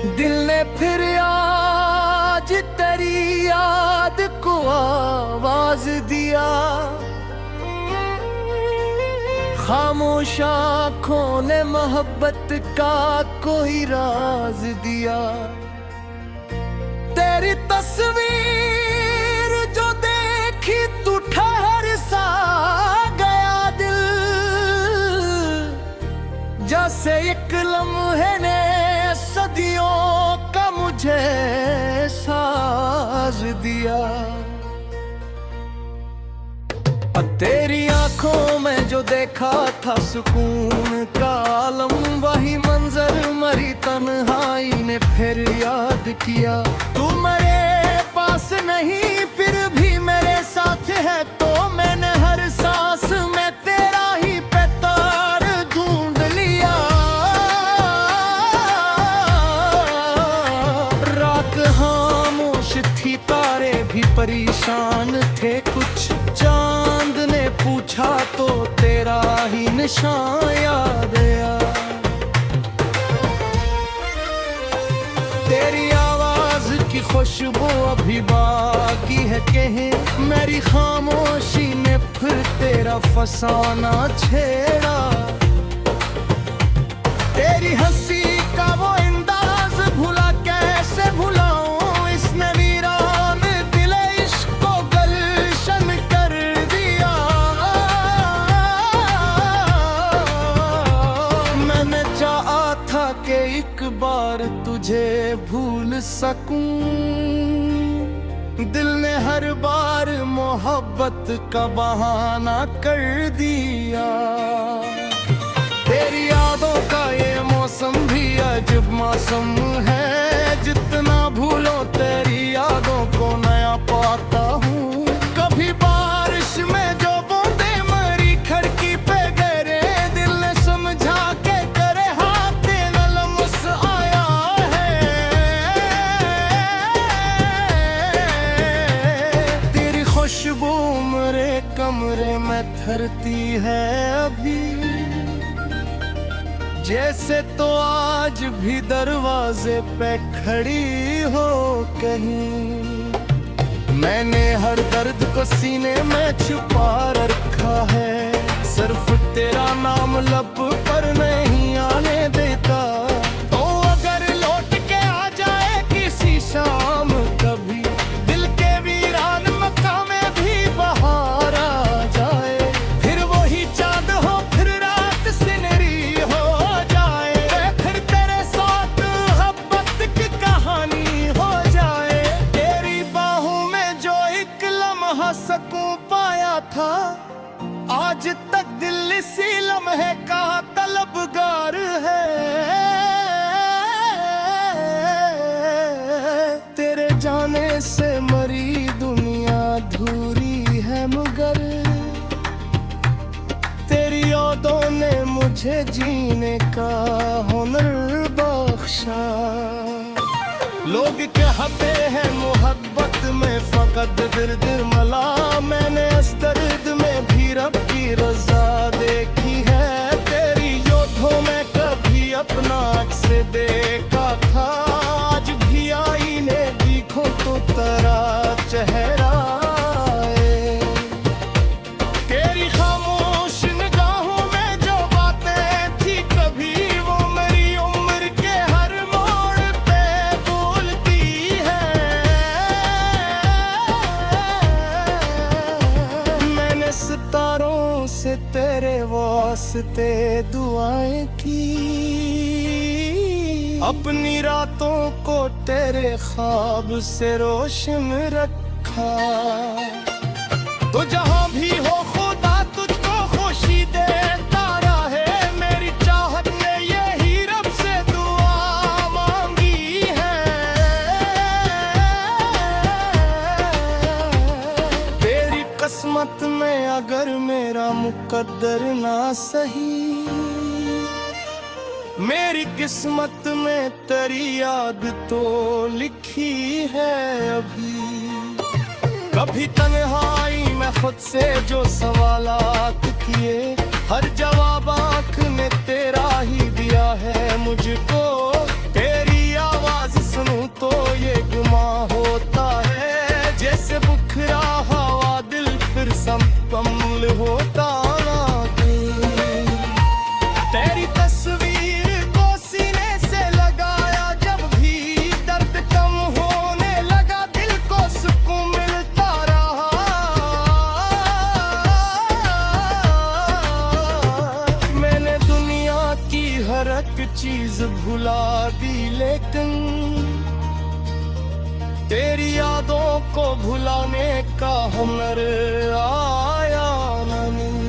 दिल ने फिर आज तेरी याद को आवाज दिया, खामोश आँखों ने मोहब्बत का कोई राज दिया। तेरी तस्वीर जो देखी तू ठहर सा गया दिल, जैसे एक लम्हे ने सदियों का मुझे साज दिया। तेरी आंखों में जो देखा था सुकून का आलम, वही मंजर मरी तन्हाई ने फिर याद किया। तू मेरे पास नहीं फिर भी मेरे साथ है, तो मैंने हर सांस में तेरा ही पैतार ढूंढ लिया। रात खामोश थी, तारे भी परेशान थे कुछ, चांद ने पूछा तो तेरा ही निशान याद आया। तेरी आवाज की खुशबू अभी बाकी है कहे, मेरी खामोशी ने फिर तेरा फसाना छेड़ा। तेरी हंसी का वो अंदाज भुला कैसे भुलाऊं, इसने वीरान दिल इश्क को गलशन कर दिया। मैंने चाहा था कि एक बार तुझे भूल सकूं, दिल ने हर बार मोहब्बत का बहाना कर दिया। तेरी यादों का ये मौसम भी अजब मौसम है, जितना भूलो तेरी यादों को नया पाता हूँ। कभी बारिश में जो बूंदे मरी खिड़की पे गिरे, दिल ने समझा के करे हाथ न लम्स आया है। तेरी खुशबू मेरे कमरे में थरती है अभी, जैसे तो आज भी दरवाजे पे खड़ी हो कहीं। मैंने हर दर्द को सीने में छुपा रखा है, सिर्फ तेरा नाम लब पर नहीं आने देता। तो अगर लौट के आ जाए किसी शाम कभी, दिल के वीरान मकाम में भी बहार आ जाए, फिर वही चांद हो फिर रात सिनरी हो जाए, फिर तेरे साथ मोहब्बत की कहानी हो जाए। तेरी बाहों में जो एक लम्हा सकूं पाया था, आज तक दिल इसी लम्हे का तलबगार है। तेरे जाने से मरी दुनिया अधूरी है, मगर तेरी यादों ने मुझे जीने का हुनर बख्शा। लोग कहते हैं मोहब्बत में फकत दर्द मला, मैंने इस दर्द में भी रब की रजा देखी है। तेरी योद्धों में कभी अपना अक्स देखा था, आज भी आईने देखो तो तेरा चेहरा है। तेरी खामोश निगाहों में जो बातें थी कभी, वो मेरी उम्र के हर मोड़ पे बोलती है। मैंने सितारों से तेरे वास्ते दुआएं की, अपनी रातों को तेरे ख्वाब से रोशन रखा। तो जहां भी हो खुदा तुझको खुशी देता रहे, मेरी चाहत ने यही रब से दुआ मांगी है। तेरी किस्मत में अगर मेरा मुकद्दर ना सही, मेरी किस्मत में तेरी याद तो लिखी है अभी। कभी तन्हाई में खुद से जो सवालात किए, हर जवाब आँख ने तेरा ही दिया है मुझको। तेरी आवाज़ को भुलाने का हुनर आया नहीं।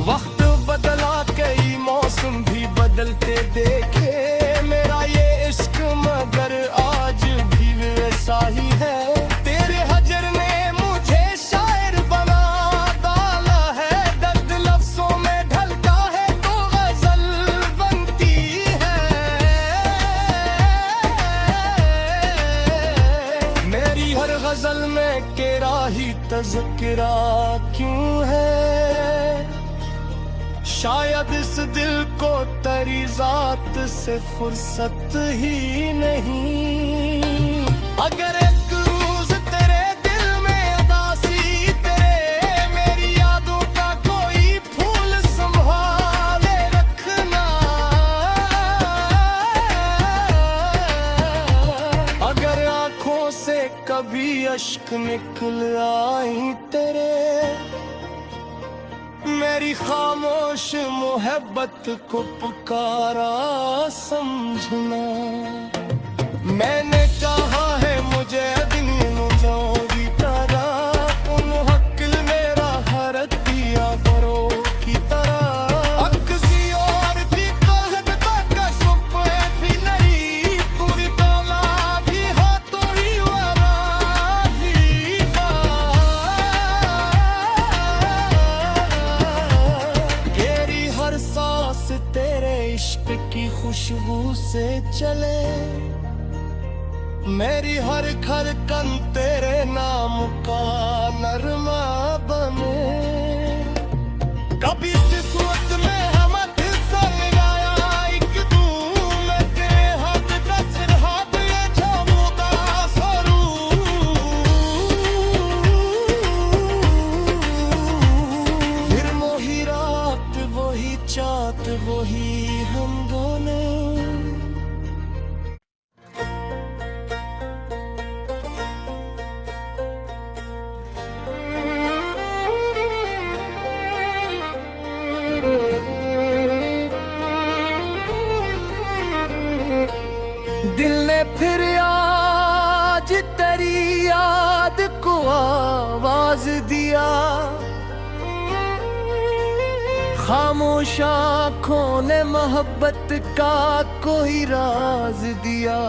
वक्त बदला, कई मौसम भी बदलते देखे मेरा ये इश्क, मगर आज भी वैसा ही है। तेरे हजर ने मुझे शायर बना डाला है, दर्द लफ्जों में ढलता है तो गजल बनती है। मेरी हर गजल में तेरा ही तज़किरा क्यों है? शायद इस दिल को तेरी जात से फुर्सत ही नहीं। अगर एक रोज तेरे दिल में उदासी, तेरे मेरी यादों का कोई फूल संभाले रखना। अगर आंखों से कभी अश्क निकल आई तेरे, मेरी खामोश मोहब्बत को पुकारा समझना। मैंने कहा है मुझे दिन मुझोगी तरह, उन हक़ मेरा हर दिया करो की तरह। किसी और भी कहत तक सुपे भी नहीं, तू भी तोला भी हो तो ही वारा ही बा। हर सांस तेरे इश्क की खुशबू से चले, मेरी हर धड़कन तेरे नाम का नरमा बने। कभी किस्मत में हम संग आया एक तू, मैं तेरे हाथ दस हाथ ये झोंका स्वरूप। फिर वही रात वही चाँद वही हम दोनों। दिल ने फिर आज तेरी याद को आवाज दिया, खामोश आँखों ने मोहब्बत का कोई राज दिया।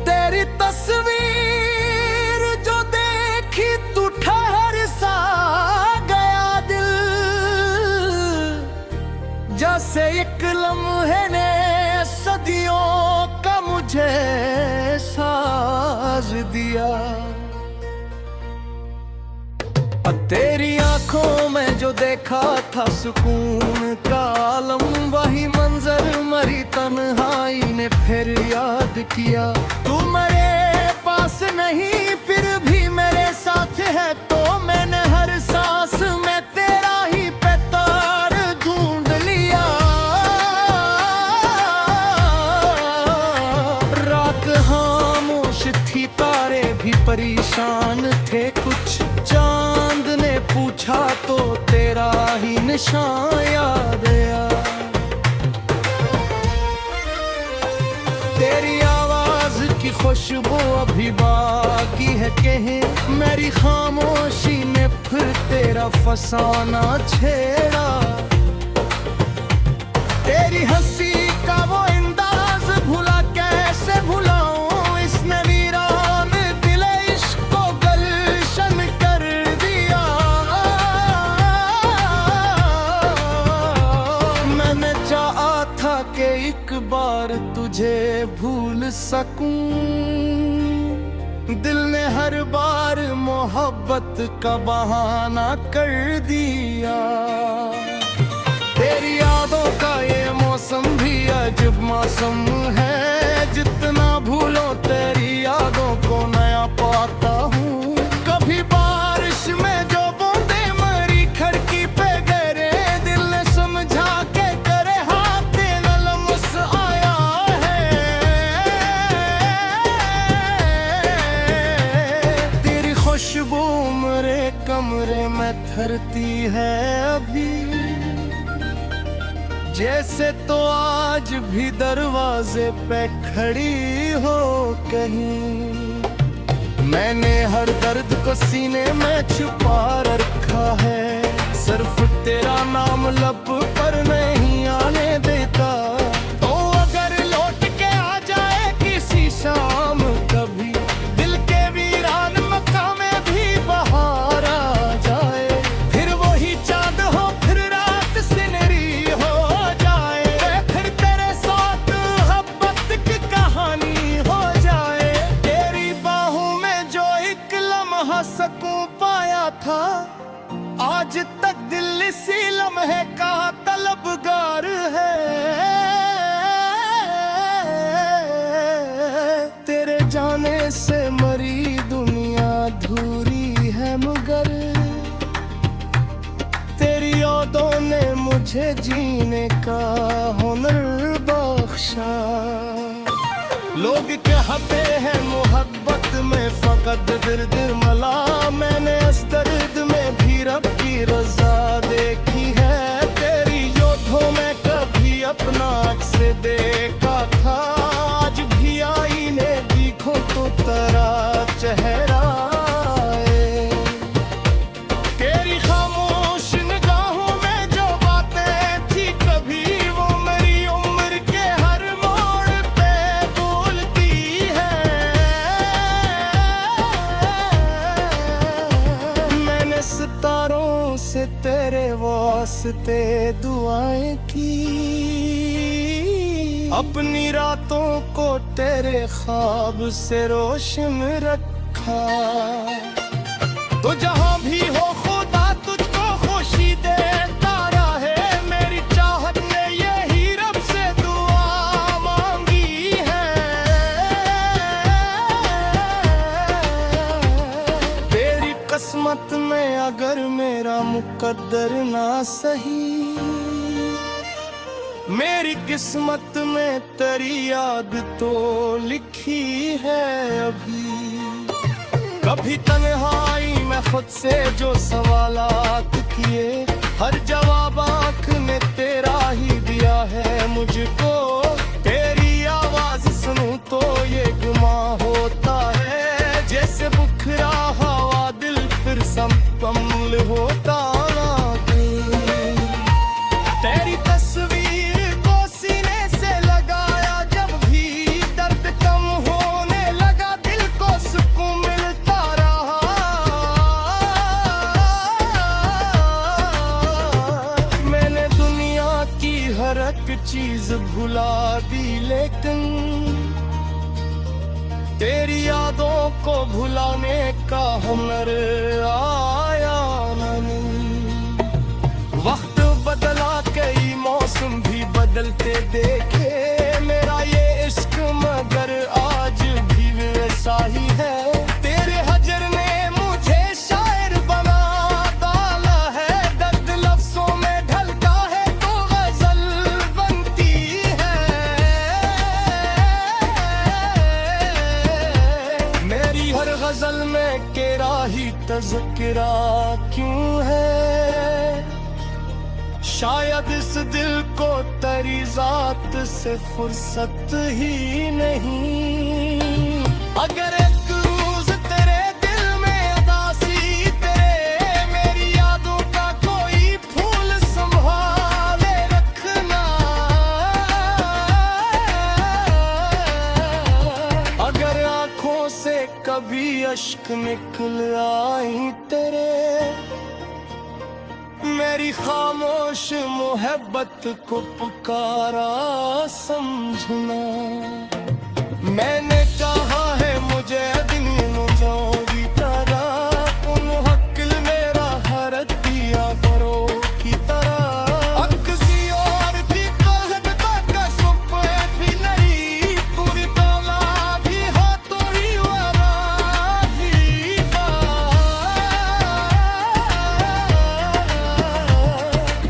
तेरी तस्वीर जो देखी तू ठहर सा गया दिल, जैसे एक लम्हे ने सदियों का मुझे साज दिया। तेरी आंखों में जो देखा था सुकून का आलम, वही मंजर मरी तन्हाई ने फिर याद किया। तू मेरे पास नहीं फिर भी मेरे साथ है, तो मैंने हर सांस में तेरा ही पैतार ढूंढ लिया। रात खामोश थी, तारे भी परेशान थे कुछ, चांद ने पूछा तो तेरा ही निशान याद आया। तेरी आवाज की खुशबू अभी बाकी है कहे, मेरी खामोशी ने फिर तेरा फसाना छेड़ा। तेरी हंसी का वो अंदाज भुला कैसे भुलाऊं, इसने वीरान दिल इश्क को गलशन कर दिया। मैंने चाहा था कि एक बार तुझे भूल सकूं, दिल ने हर बार मोहब्बत का बहाना कर दिया। तेरी यादों का ये मौसम भी अजब मौसम है, जितना भूलो तेरी यादों को नया पाता हूँ। कभी बारिश में जो बूंदे मरी खिड़की पे गिरे, दिल ने समझा के करे हाथ न लम्स आया है। तेरी खुशबू मेरे कमरे में थरती है अभी, जैसे तो आज भी दरवाजे पे खड़ी हो कहीं। मैंने हर दर्द को सीने में छुपा रखा है, सिर्फ तेरा नाम लब पर नहीं आने देता। तो अगर लौट के आ जाए किसी शाम कभी, दिल के वीरान मकाम में भी बहार आ जाए, फिर वही चांद हो फिर रात सिनरी हो जाए, फिर तेरे साथ मोहब्बत की कहानी हो जाए। तेरी बाहों में जो एक लम्हा सकूं पाया था, आज तक दिल इसी लम्हे का तलबगार है। तेरे जाने से मरी दुनिया अधूरी है, मगर तेरी यादों ने मुझे जीने का हुनर बख्शा। लोग कहते हैं मोहब्बत में फकत दर्द मला, मैंने इस दर्द में भी रब की रजा देखी है। तेरी योद्धों में कभी अपना अक्स देखा था, आज भी आईने देखो तो तेरा चेहरा है। तेरी खामोश निगाहों में जो बातें थी कभी, वो मेरी उम्र के हर मोड़ पे बोलती है। मैंने सितारों से तेरे वास्ते दुआएं की, अपनी रातों को तेरे ख्वाब से रोशन रखा। तो जहां भी हो खुदा तुझको खुशी देता रहे, मेरी चाहत ने यही रब से दुआ मांगी है। तेरी किस्मत में अगर मेरा मुकद्दर ना सही, मेरी किस्मत में तेरी याद तो लिखी है अभी। कभी तन्हाई में खुद से जो सवालात किए, हर जवाब आँख ने तेरा ही दिया है मुझको। तेरी आवाज सुनूं तो ये गुमा होता है, जैसे बुखरा हवा दिल फिर संपम्ल होता। तेरी तस्वीर को सीने से लगाया जब भी, दर्द कम होने लगा दिल को सुकून मिलता रहा। मैंने दुनिया की हर एक चीज भुला दी, लेकिन तेरी यादों को भुलाने का हुनर आया नहीं। वक्त बदला, कई मौसम भी बदलते देखे, मेरा ये इश्क मगर आज भी वैसा ही है। तेरे हजर ने मुझे शायर बना डाला है, दर्द लफ्जों में ढलता है तो गजल बनती है। मेरी हर गजल में तेरा ही तज़किरा क्यों है, शायद इस दिल को तेरी जात से फुर्सत ही नहीं। अगर एक रोज तेरे दिल में उदासी तेरे, मेरी यादों का कोई फूल संभाले रखना। अगर आंखों से कभी अश्क निकल आई तेरे, मेरी खामोश मोहब्बत को पुकारा समझना। मैंने कहा है मुझे दिन मुझोगी तरह, उन हक़ मेरा हर दिया करो की तरह। अक्सी और भी कहत तक सुपे भी नहीं, पूरी तौला भी हो तो ही वरा भी बा।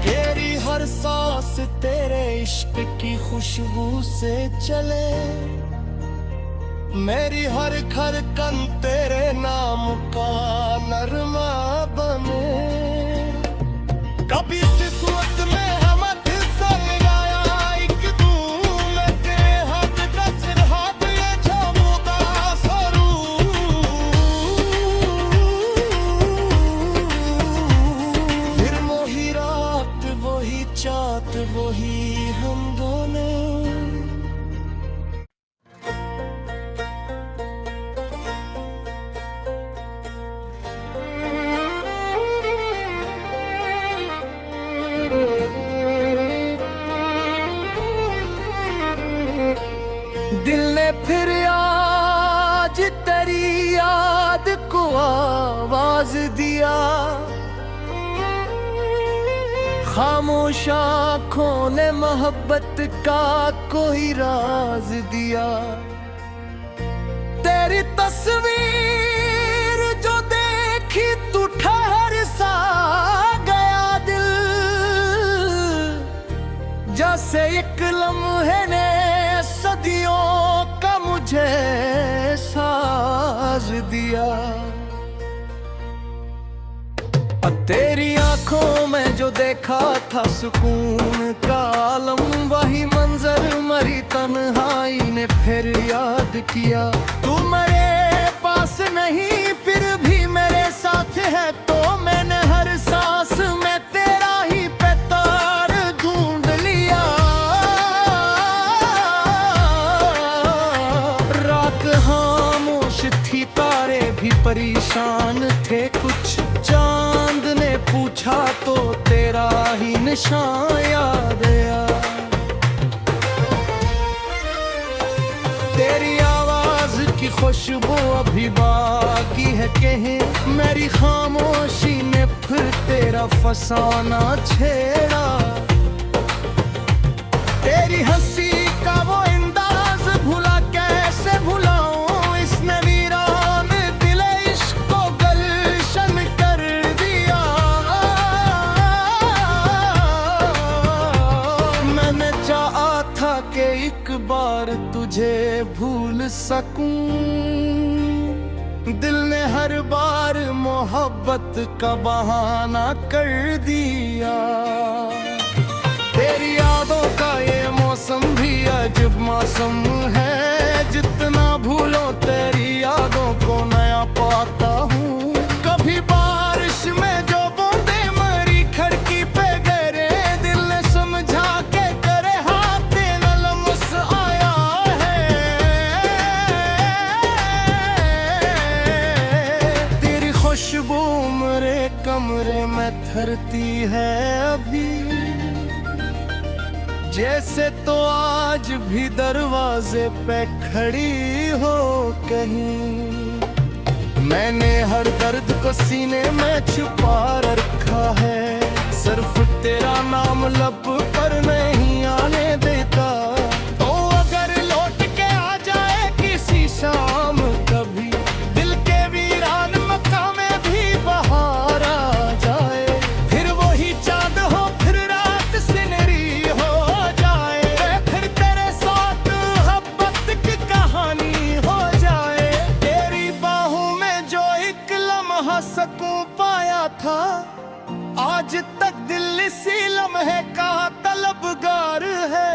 तेरी हर सांस तेरे इश्क की खुशबू से चले, मेरी हर धड़कन तेरे नाम का नरमा बने। कभी किस्मत में हम संग आया एक दूर, तेरे हाथ दस हाथ ये झमका सरू। दिल ने फिर आज तेरी याद को आवाज दिया, खामोश आँखों ने मोहब्बत का कोई राज दिया। तेरी तस्वीर जो देखी तू ठहर सा गया दिल, जैसे एक लम्हे ने सदियों का मुझे साज दिया। तेरी आंखों में जो देखा था सुकून का आलम, वही मंजर मरी तन्हाई ने फिर याद किया। तू मेरे पास नहीं फिर भी मेरे साथ है, तो मैंने हर सांस में तेरा ही पैतार ढूंढ लिया। रात खामोश थी, तारे भी परेशान थे कुछ, चांद ने पूछा तो तेरा ही निशान याद आया। तेरी आवाज की खुशबू अभी बाकी है कहे, मेरी खामोशी ने फिर तेरा फसाना छेड़ा। तेरी हंसी का वो अंदाज भुला कैसे भुलाऊं, इसने वीरान दिल इश्क को गलशन कर दिया। मैंने चाहा था कि एक बार तुझे भूल सकूं, दिल ने हर बार मोहब्बत का बहाना कर दिया। तेरी यादों का ये मौसम भी अजब मौसम है, जितना भूलो तेरी यादों को नया पाता हूँ। कभी बारिश में जो बूंदे मरी खिड़की पे गिरे, दिल ने समझा के करे हाथ न लम्स आया है। तेरी खुशबू मेरे कमरे में थरती है अभी, जैसे तो आज भी दरवाजे पे खड़ी हो कहीं। मैंने हर दर्द को सीने में छुपा रखा है, सिर्फ तेरा नाम लब पर नहीं आने देता। तो अगर लौट के आ जाए किसी शाम कभी, दिल के वीरान मकाम में भी बहार आ जाए, फिर वही चाँद हो फिर रात सिनरी हो, सकूं पाया था आज तक दिल इसी लम्हे का तलबगार है।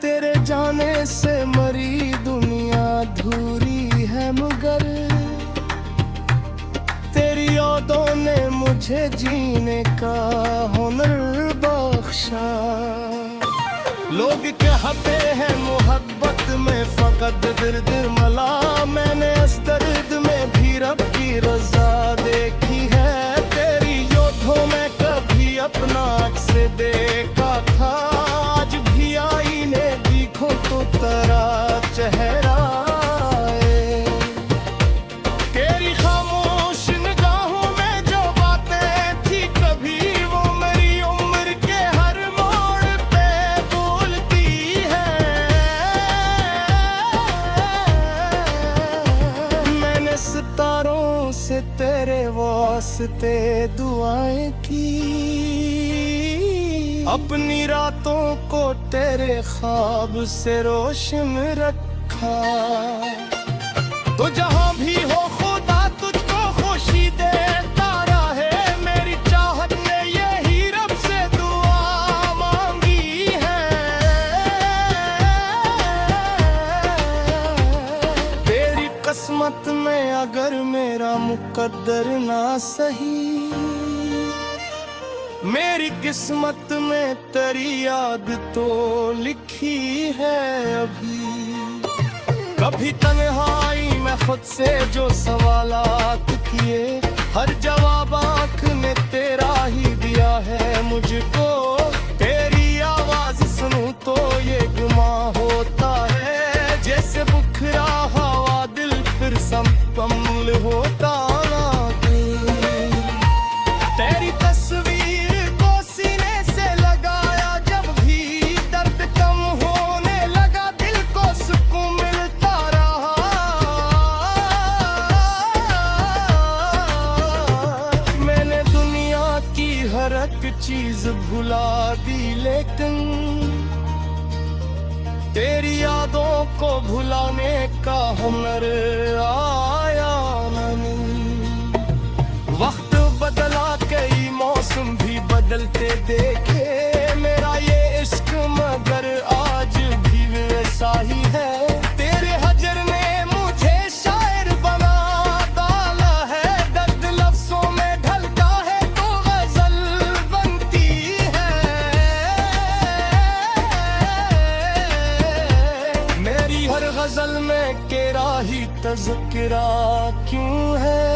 तेरे जाने से मरी दुनिया अधूरी है, मगर तेरी यादों ने मुझे जीने का हुनर बख्शा। लोग कहते हैं मोहब्बत में फकत दर्द मला, मैंने इस दर्द में भी रब की रजा देखी है। तेरी यादों में कभी अपना अक्स देखा था, आज भी आईने देखो तो तेरा चेहरा है। तेरी खामोश निगाहों में जो बातें थी कभी, वो मेरी उम्र के हर मोड़ पे बोलती है। मैंने सितारों से तेरे वास्ते दुआएं की, अपनी रातों को तेरे ख्वाब से रोशन रखा। तो जहां भी हो खुदा तुझको खुशी देता रहे, मेरी चाहत ने यही रब से दुआ मांगी है। तेरी किस्मत में अगर मेरा मुकद्दर ना सही, मेरी किस्मत में तेरी याद तो लिखी है अभी। कभी तन्हाई में खुद से जो सवालात किए, हर जवाब आँख ने तेरा ही दिया है मुझको। तेरी आवाज तेरी यादों को भुलाने का हुनर आया नहीं। वक्त बदला, कई मौसम भी बदलते देखे, मेरा ये इश्क मगर आज भी वैसा ही है। तेरे हजर ने मुझे शायर बना डाला है, दर्द लफ्जों में ढलता है तो गजल बनती है। मेरी हर गजल में तेरा ही तज़किरा क्यों है?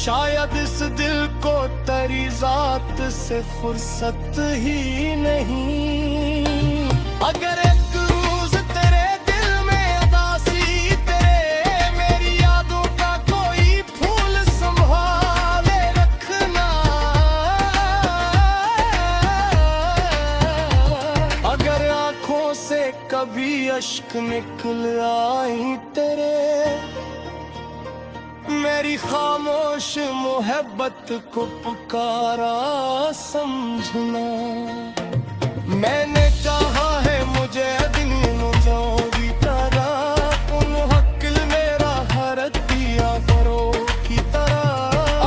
शायद इस दिल को तेरी जात से फुर्सत ही नहीं। अगर एक रोज तेरे दिल में उदासी, तेरे मेरी यादों का कोई फूल संभाले रखना। अगर आंखों से कभी अश्क निकल आई तेरे, मेरी खामोश मोहब्बत को पुकारा समझना। मैंने चाहा है मुझे दिन नौजवानी तरह, उन हक मेरा हर दिया करो की तरह।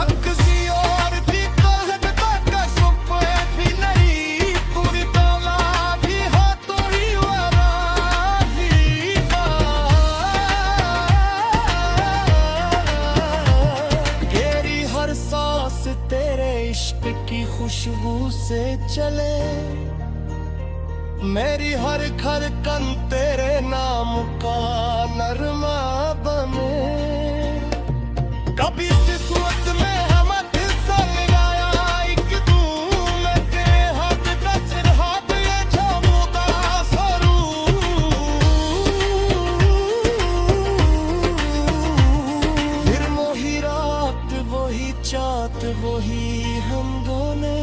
अक्सी और भी कहत तक सुपे भी नहीं, पूरी तोला भी हाथों ही वाला सांस तेरे इश्क की खुशबू से चले, मेरी हर धड़कन तेरे नाम का नरमा बने। कभी किस्मत में हम संग आया एक तू, मैं तेरे हाथ टच हाथ ये झमूदा सरू। फिर वही रात वही चाँद वही हम दोनों।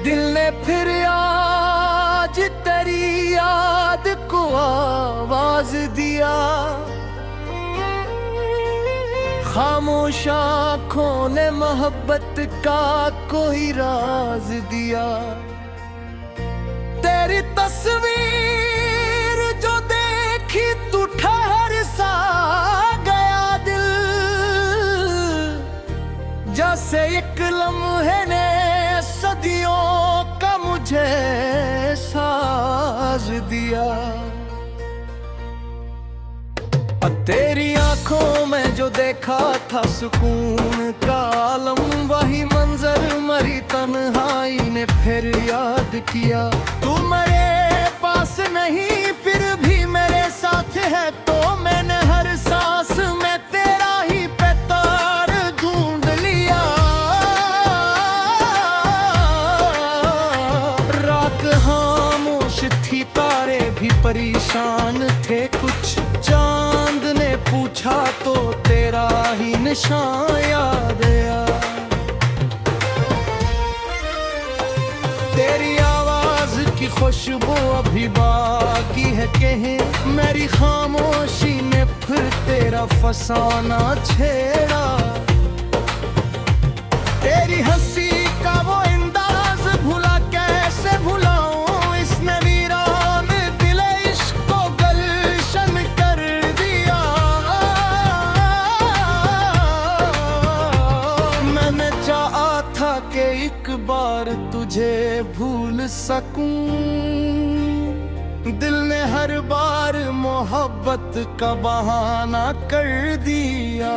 दिल ने फिर आज तेरी याद को आवाज दिया, खामोश आँखों ने मोहब्बत का कोई राज दिया। तेरी तस्वीर जो देखी तू ठहर सा गया दिल, जैसे एक लम्हे ने सदियों का मुझे साज दिया। तेरी आंखों में जो देखा था सुकून का आलम, वही मंजर मरी तन्हाई ने फिर याद किया। तू मेरे पास नहीं फिर भी मेरे साथ है, तो मैंने हर सांस में तेरा ही पैतार ढूंढ लिया। रात खामोश थी, तारे भी परेशान थे कुछ, चांद ने पूछा तो तेरा ही निशान याद आया। तेरी आवाज की खुशबू अभी बाकी है कहे, मेरी खामोशी ने फिर तेरा फसाना छेड़ा। तेरी हंसी का वो अंदाज भुला कैसे भुलाऊं, इसने वीरान दिल इश्क को गलशन कर दिया। मैंने चाहा था कि एक बार तुझे भूल सकूं, दिल ने हर बार मोहब्बत का बहाना कर दिया।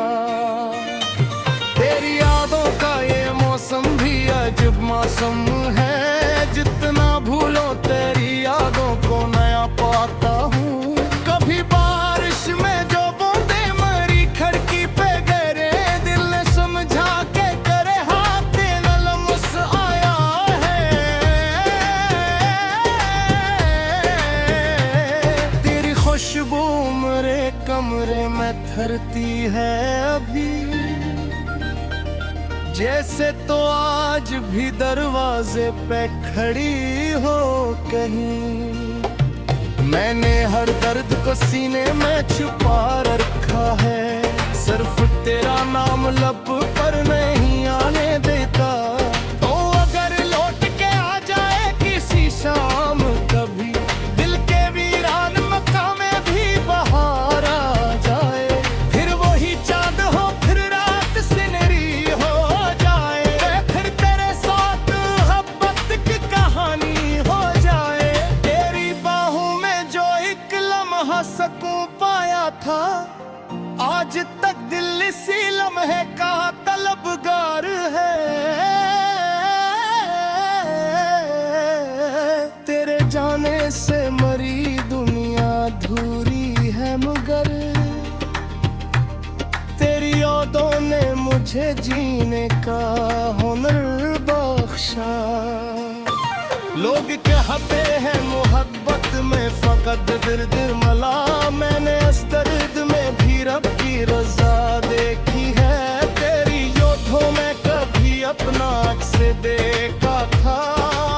तेरी यादों का ये मौसम भी अजब मौसम है, जितना भूलो तेरी यादों को नया पाता हूँ। कभी बारिश में जो बूंदे मरी खिड़की पे गिरे, दिल ने समझा के करे हाथ न लम्स आया है। तेरी खुशबू मेरे कमरे में थरती है अभी, जैसे तो आज भी दरवाजे पे खड़ी हो कहीं। मैंने हर दर्द को सीने में छुपा रखा है, सिर्फ तेरा नाम लब पर नहीं आने देता। तो अगर लौट के आ जाए किसी शाम कभी, दिल के वीरान मकाम में भी बहार आ जाए, फिर वही चांद हो फिर रात सिनरी हो जाए, फिर तेरे साथ मोहब्बत की कहानी हो जाए। तेरी बाहों में जो एक लम्हा सकूं पाया था, आज तक दिल इसी लम्हे का तलबगार है। तेरे जाने से मरी दुनिया अधूरी है, मगर तेरी यादों ने मुझे जीने का हुनर बख्शा। लोग कहते हैं मोहब्बत में फकत दर्द मला, मैंने इस दर्द में भी रब की रजा देखी है। तेरी योद्धों में कभी अपना अक्स देखा था,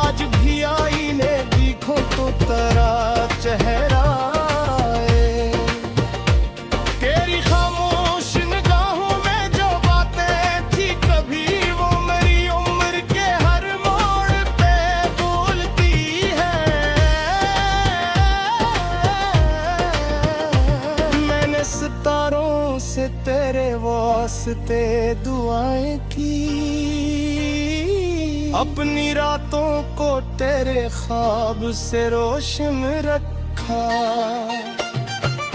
आज भी आईने देखो तो तेरा चेहरा है। तेरी खामोश निगाहों में जो बातें थी कभी, वो मेरी उम्र के हर मोड़ पे बोलती है। मैंने सितारों से तेरे वास्ते दुआएं की, अपनी रातों को तेरे ख्वाब से रोशन रखा।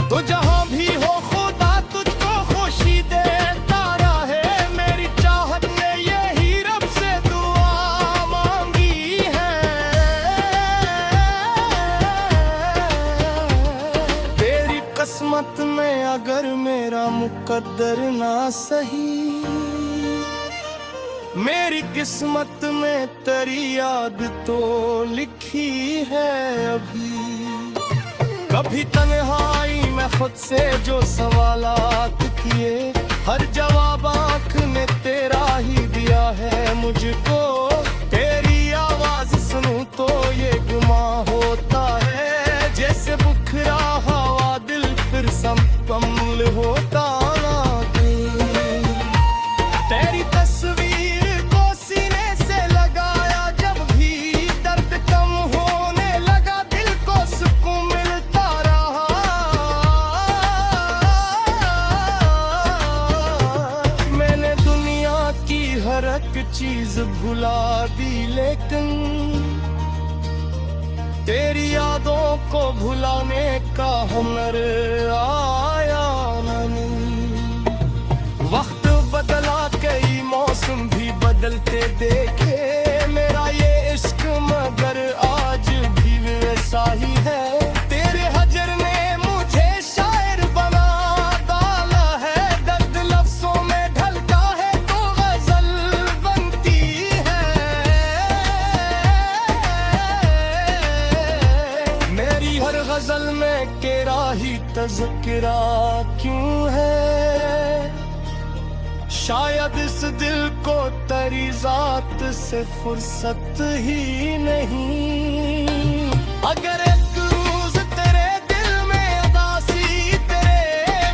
तो जहां भी हो खुदा तुझको खुशी देता रहे, मेरी चाहत ने यही रब से दुआ मांगी है। तेरी किस्मत में अगर मेरा मुकद्दर ना सही, मेरी किस्मत में तेरी याद तो लिखी है अभी। कभी तन्हाई में खुद से जो सवालात किए, हर जवाब आँख ने तेरा ही दिया है मुझको। तेरी आवाज सुनूं तो ये गुमा होता है, जैसे बुखरा हवा दिल फिर संपम्ल होता ना कहीं। तेरी तस्वीर को सीने से लगाया जब भी, दर्द कम होने लगा दिल को सुकून मिलता रहा। मैंने दुनिया की हर एक चीज भुला दी, लेकिन तेरी यादों को भुलाने का हुनर आया नहीं। वक्त बदला, कई मौसम भी बदलते देखे, मेरा ये इश्क मगर आज भी वैसा ही है। तेरे हजर ने मुझे शायर बना डाला है, दर्द लफ्जों में ढलता है तो गजल बनती है। मेरी हर गजल में तेरा ही तज़किरा क्यों है? शायद इस दिल को तेरी जात से फुर्सत ही नहीं। अगर एक रोज तेरे दिल में उदासी, तेरे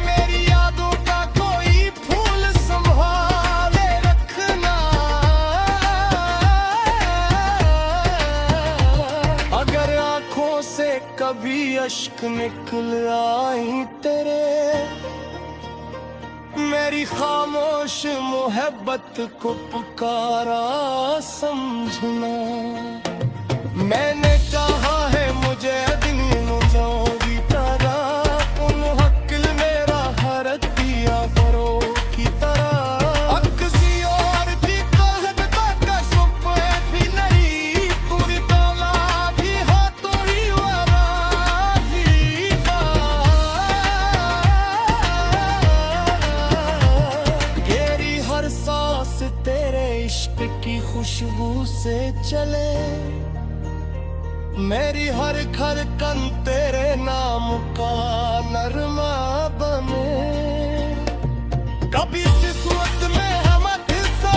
मेरी यादों का कोई फूल संभाले रखना। अगर आंखों से कभी अश्क निकल आई तेरे, मेरी खामोश मोहब्बत को पुकारा समझना। मैंने कहा है मुझे दिन जाऊंगी तारा, उन हक़ मेरा हर दिया करो की तरह। अक्सी और भी कहत का सुपे भी नहीं, पूरी तोला भी हो तो ही सांस तेरे इश्क की खुशबू से चले, मेरी हर धड़कन तेरे नाम का नरमा बने। कभी किस्मत में हम हिस्सा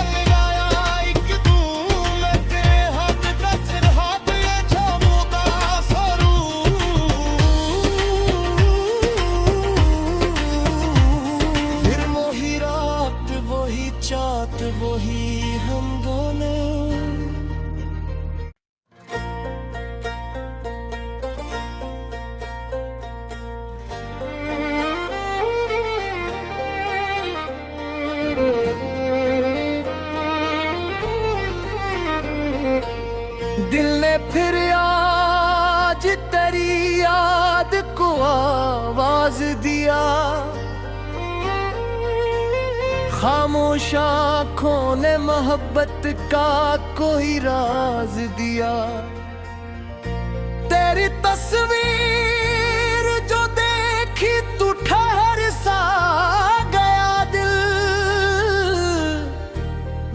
दिल ने फिर आज तेरी याद को आवाज दिया, खामोश आँखों ने मोहब्बत का कोई राज दिया। तेरी तस्वीर जो देखी तू ठहर सा गया दिल,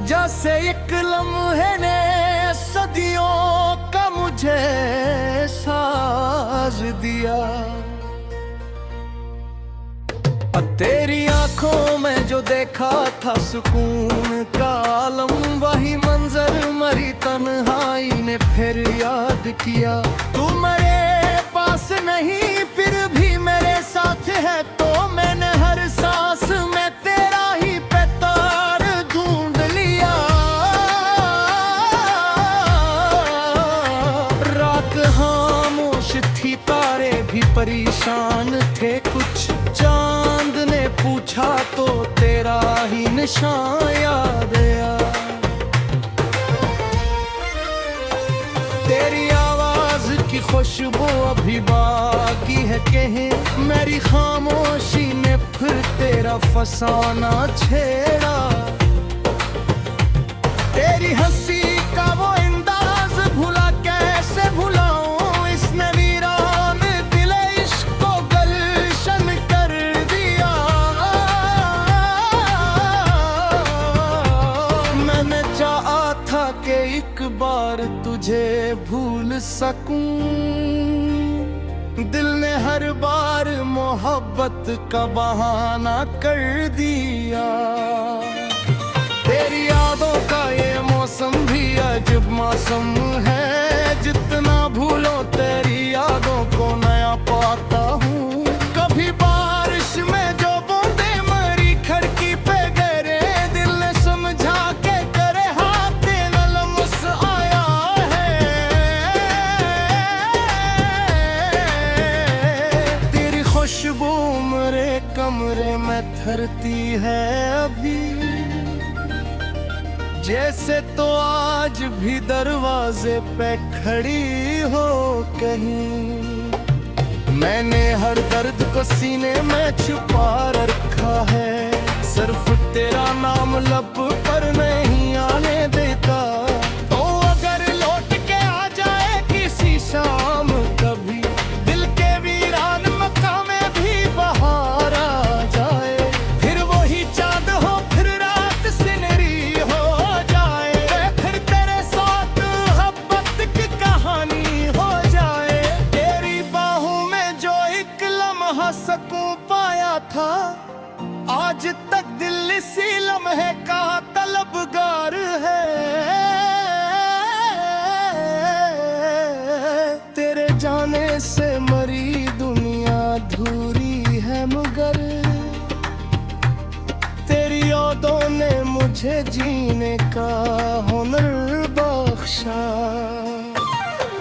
जैसे एक लम्हे ने सदियों का मुझे साज दिया। तेरी आंखों में जो देखा था सुकून का आलम, वही मंजर मरी तन्हाई ने फिर याद किया। तू मेरे पास नहीं फिर भी मेरे साथ है, तो मैंने हर सांस में तेरा ही पैतार ढूंढ लिया। रात खामोश थी, तारे भी परेशान थे कुछ, चांद ने पूछा तो तेरा ही निशान याद आया। तेरी आवाज की खुशबू अभी बाकी है कहे, मेरी खामोशी ने फिर तेरा फसाना छेड़ा। तेरी हंसी का वो अंदाज भुला कैसे भुलाऊं, इसने वीरान दिल इश्क को गलशन कर दिया। मैंने चाहा था कि एक बार तुझे भूल सकूं, दिल ने हर बार मोहब्बत का बहाना कर दिया। तेरी यादों का ये मौसम भी अजब मौसम है, जितना भूलो तेरी यादों को नया पाता हूँ। कभी बारिश में जो बूंदे मरी खिड़की पे गिरे, दिल ने समझा के करे हाथ न लम्स आया है। तेरी खुशबू मेरे कमरे में थरती है अभी, जैसे तो आज भी दरवाजे पे खड़ी हो कहीं। मैंने हर दर्द को सीने में छुपा रखा है, सिर्फ तेरा नाम लब पर नहीं आने देता। तो अगर लौट के आ जाए किसी शाम कभी, दिल के वीरान मकाम में भी बहार आ जाए, फिर वही चाँद हो फिर रात सिनरी हो जाए, फिर तेरे साथ मोहब्बत की कहानी हो जाए। तेरी बाहों में जो एक लम्हा सकूं पाया था, आज तक दिल इसी लम्हे का तलबगार है। तेरे जाने से मरी दुनिया अधूरी है, मगर तेरी यादों ने मुझे जीने का हुनर बख्शा।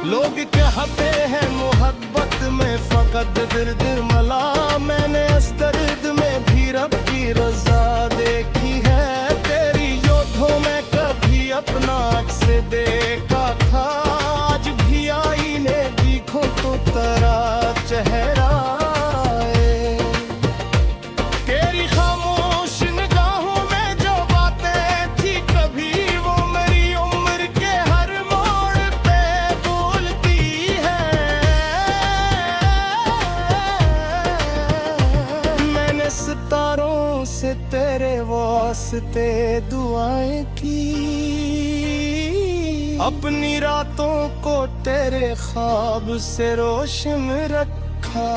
लोग कहते हैं मोहब्बत में फकत दर्द मला, मैंने इस दर्द में भी रब की रजा देखी है। तेरी योद्धों में कभी अपना अक्स देखा था, आज भी आईने देखो तो तेरा चेहरा है। तेरी खामोश निगाहों में जो बातें थी कभी, वो मेरी उम्र के हर मोड़ पे बोलती है। मैंने सितारों से तेरे वास्ते दुआएं की, अपनी रातों को तेरे ख्वाब से रोशन रखा।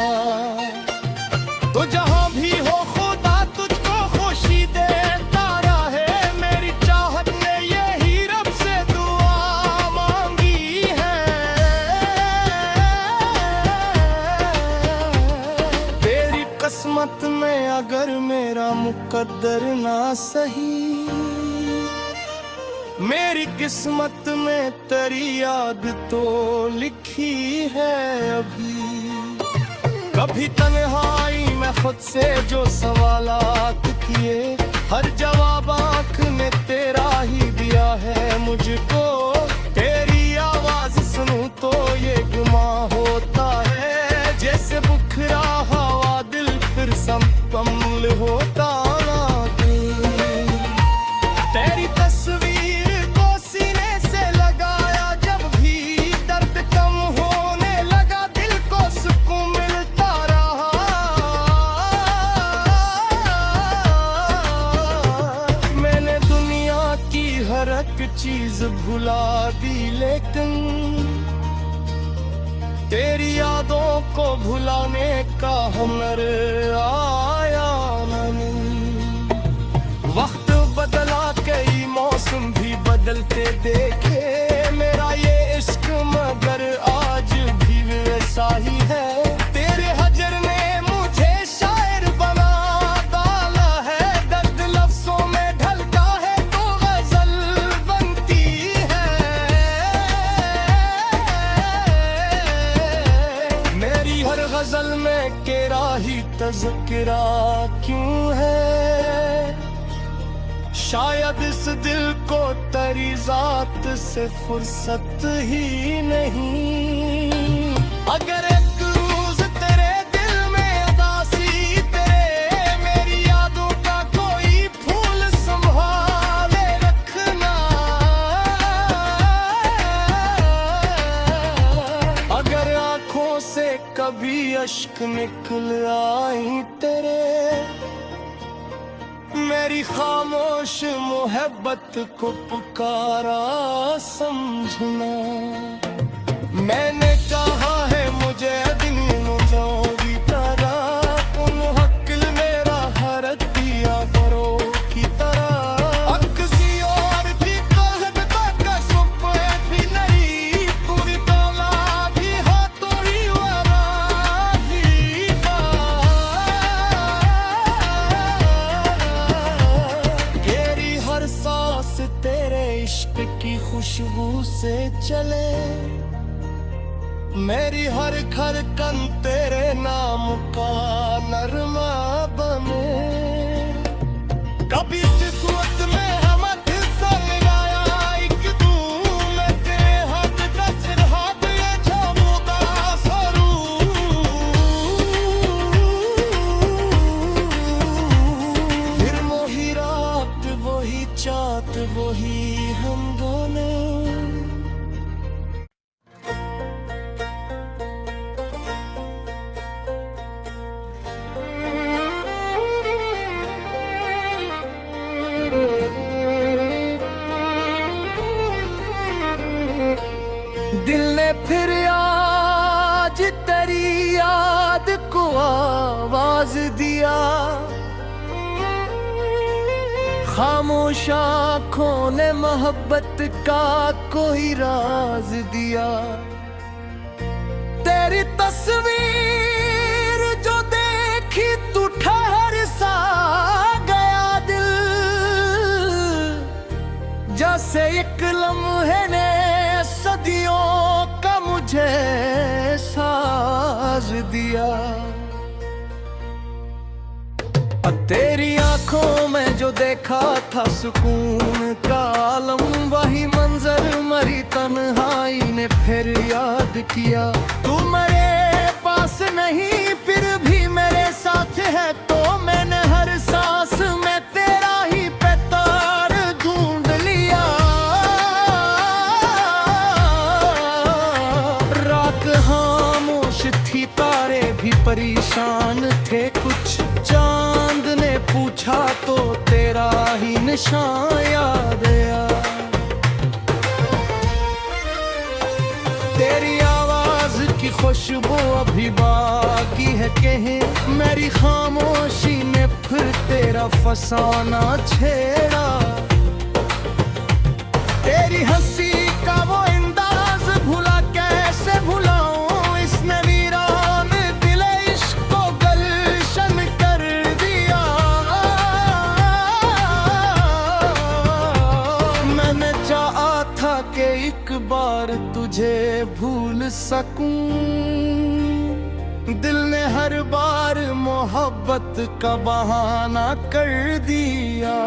तो जहां भी हो खुदा तुझको खुशी देता रहे, मेरी चाहत ने यही रब से दुआ मांगी है। तेरी किस्मत में अगर मेरा मुकद्दर ना सही, मेरी किस्मत में तेरी याद तो लिखी है अभी। कभी तन्हाई में खुद से जो सवालात किए, हर जवाब आँख ने तेरा ही दिया है मुझको। तेरी आवाज़ को भुलाने का हुनर आया नहीं। वक्त बदला, कई मौसम भी बदलते देखे, मेरा ये इश्क मगर आज भी वैसा ही है। तेरे हजर ने मुझे शायर बना डाला है, दर्द लफ्जों में ढलता है तो गजल बनती है। मेरी हर गजल में तेरा ही तज़किरा क्यों है? शायद इस दिल को तेरी जात से फुर्सत ही नहीं। अगर एक रोज तेरे दिल में उदासी, तेरे मेरी यादों का कोई फूल संभाले रखना। अगर आंखों से कभी अश्क निकल आई तेरे, मेरी खामोश मोहब्बत को पुकारा समझना। मैंने चाहा है मुझे दिन जाऊंगी तरह, तुम हक़ मेरा हर दिया करो की तरह। अक्सी और भी कहत तक सुपे भी नहीं, पूरी तोला भी हो तो ही वाला भी बा। हर सांस तेरे इश्क की खुशबू से चले, मेरी हर धड़कन तेरे नाम का नरमा बने। कभी किस्मत में हम हिस्सा लगाया एक तू, मैं तेरे हाथ टच हाथ ये झोंका सरू। फिर वही रात वही चाँद वही हम दोनों। दिल ने फिर आज तेरी याद को आवाज दिया, खामोश आँखों ने मोहब्बत का कोई राज दिया। तेरी तस्वीर जो देखी तू ठहर सा गया दिल, जैसे एक लम्हे ने सदियों का मुझे साज दिया। तेरी आंखों में जो देखा था सुकून का आलम, वही मंजर मरी तन्हाई ने फिर याद किया। तू मेरे पास नहीं फिर भी मेरे साथ है, तो मैंने हर सांस में तेरा ही पैतार ढूंढ लिया। रात खामोश थी, तारे भी परेशान थे कुछ, चांद ने पूछा तो तेरा ही निशान याद आया। तेरी आवाज की खुशबू अभी बाकी है कहे, मेरी खामोशी ने फिर तेरा फसाना छेड़ा। तेरी हंसी का वो अंदाज भुला कैसे भुलाऊं, इसने वीरान दिल इश्क को गलशन कर दिया। मैंने चाहा था कि एक बार तुझे भूल सकूं, दिल ने हर बार मोहब्बत का बहाना कर दिया।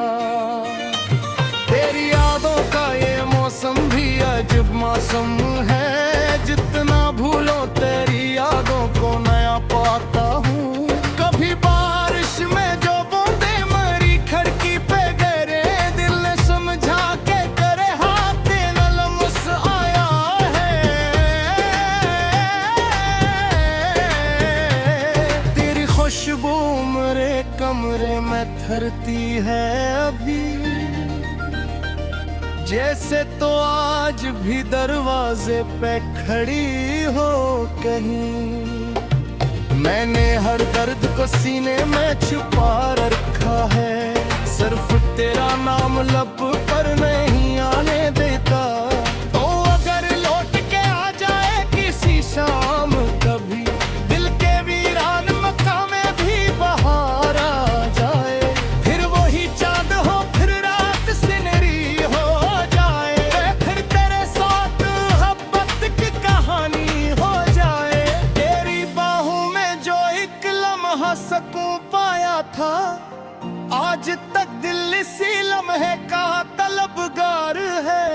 तेरी यादों का ये मौसम भी अजब मौसम है, जितना भूलो तेरी यादों को नया पाता हूँ। कभी बारिश में जो बूंदे मरी खिड़की पे गिरे, दिल ने समझा के करे हाथ न लम्स आया है। तेरी खुशबू मेरे कमरे में थरती है अभी, जैसे तो आज भी दरवाजे पे खड़ी हो कहीं। मैंने हर दर्द को सीने में छुपा रखा है, सिर्फ तेरा नाम लब पर नहीं आने देता। तो अगर लौट के आ जाए किसी शाम कभी, दिल के वीरान मकाम में भी बहार आ जाए, फिर वही चांद हो फिर रात सिनरी हो जाए, फिर तेरे साथ मोहब्बत की कहानी हो जाए। तेरी बाहों में जो एक लम्हा सकूं पाया था, आज तक दिल इसी लम्हे का तलबगार है।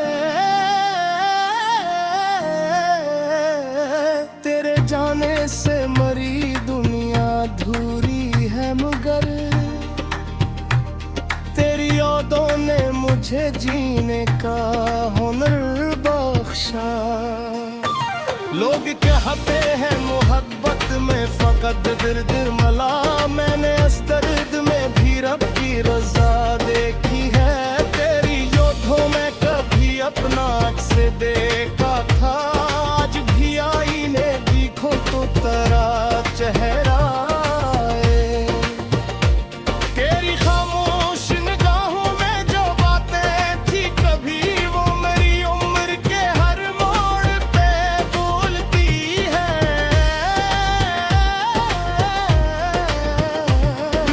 तेरे जाने से मरी दुनिया अधूरी है, मगर तेरी यादों ने मुझे जीने का हुनर बख्शा। लोग कहते हैं मोहब्बत में फकत दर्द मला, मैंने इस दर्द में भी रब की रजा देखी है। तेरी योद्धों में कभी अपना अक्स देखा था, आज भी आईने देखो तो तेरा चेहरा है। तेरी खामोश निगाहों में जो बातें थी कभी, वो मेरी उम्र के हर मोड़ पे बोलती है।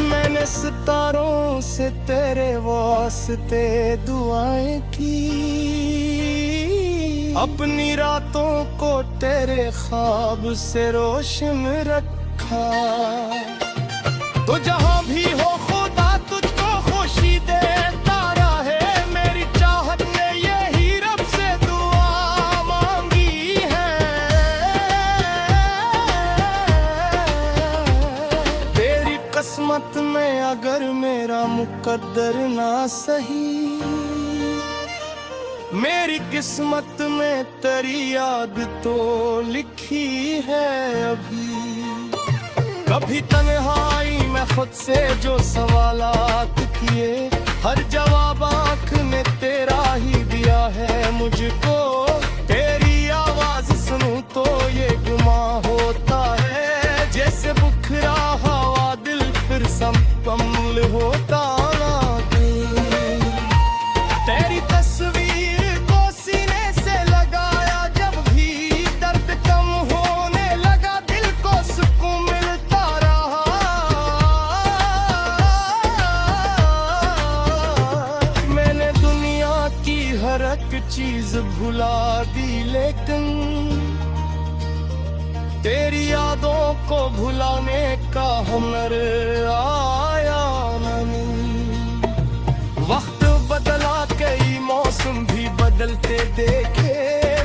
मैंने सितारों से तेरे वास्ते दुआएं की, अपनी रातों को तेरे ख्वाब से रोशन रखा। तो जहां भी हो खुदा तुझको खुशी देता रहे, मेरी चाहत ने यही रब से दुआ मांगी है। तेरी किस्मत में अगर मेरा मुकद्दर ना सही, मेरी किस्मत में तेरी याद तो लिखी है अभी। कभी तन्हाई में खुद से जो सवालात किए, हर जवाब आँख ने तेरा ही दिया है मुझको। तेरी आवाज सुनूं तो ये गुमा होता है, जैसे बुखरा हवा दिल फिर संपम्ल होता ना। तेरी तस्वीर को सीने से लगाया जब भी, दर्द कम होने लगा दिल को सुकून मिलता रहा। मैंने दुनिया की हर एक चीज भुला दी, लेकिन तेरी यादों को भुलाने का हुनर आया नहीं। वक्त बदला कई मौसम भी बदलते देखे,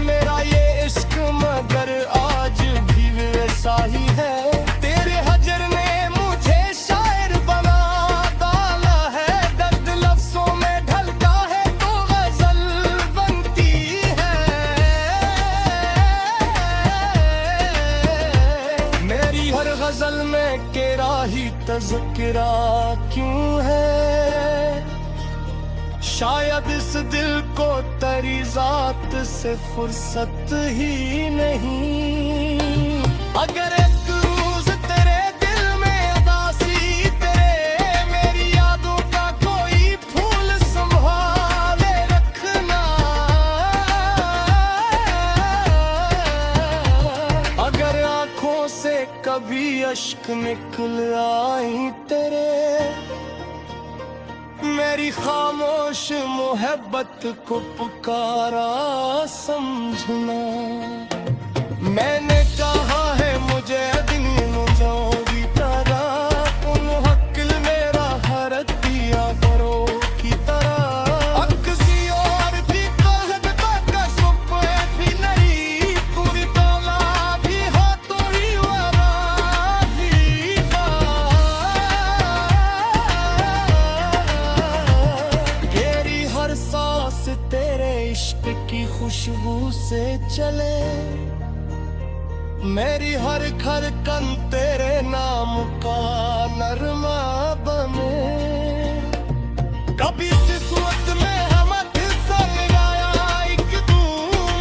मेरा ये इश्क मगर आज भी वैसा ही है। तेरे हजर ने मुझे शायर बना डाला है, दर्द लफ्जों में ढलता है तो गजल बनती है। मेरी हर गजल में तेरा ही तज़किरा क्यों है, शायद इस दिल को तेरी जात से फुर्सत ही नहीं। अगर एक रोज तेरे दिल में उदासी तेरे, मेरी यादों का कोई फूल संभाले रखना। अगर आंखों से कभी अश्क निकल आई तेरे, मेरी खामोश मोहब्बत को पुकारा समझना। मैंने कहा है मुझे दिन मुझे तारा, तुम हक़ मेरा हर दिया करो की तरह। किसी और भी कहता का सुपने भी नहीं, पूरी तौला भी हो तो ही सांस तेरे इश्क की खुशबू से चले, मेरी हर धड़कन तेरे नाम का नरमा बने। कभी किस्मत में हम संग गाया एक तू,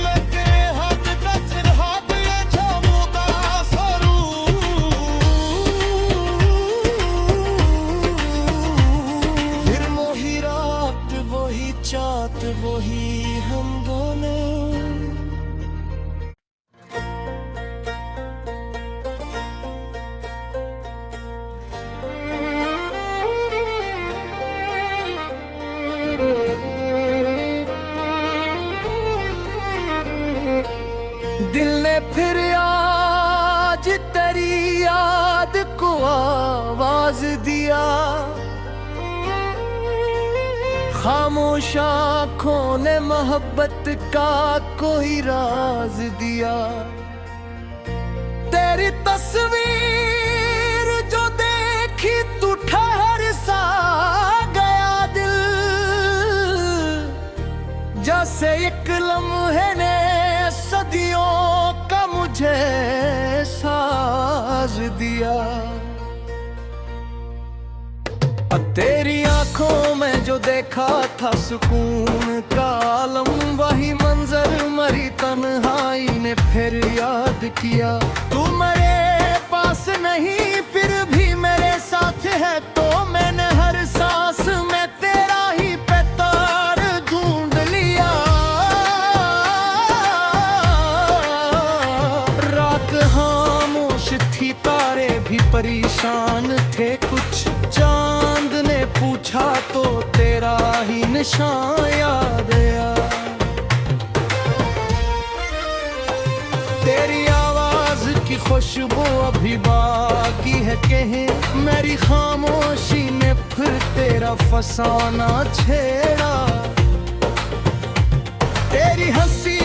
मैं तेरे हाथ का सिरहाथ ले झोंकता सरू। दिल ने फिर आज तेरी याद को आवाज दिया, खामोश आँखों ने मोहब्बत का कोई राज दिया। तेरी तस्वीर जो देखी तू ठहर सा गया दिल, जैसे एक लम्हे ने सदियों का मुझे साज दिया। तेरी आंखों में जो देखा था सुकून का आलम, वही मंजर मरी तन्हाई ने फिर याद किया। तू मेरे पास नहीं फिर भी मेरे साथ है, तो मैंने हर सांस में तेरा ही पैतार ढूंढ लिया। रात खामोश थी, तारे भी परेशान थे कुछ, चांद ने पूछा तो तेरा ही निशान याद आया। तेरी आवाज की खुशबू अभी बाकी है कहीं, मेरी खामोशी ने फिर तेरा फसाना छेड़ा। तेरी हंसी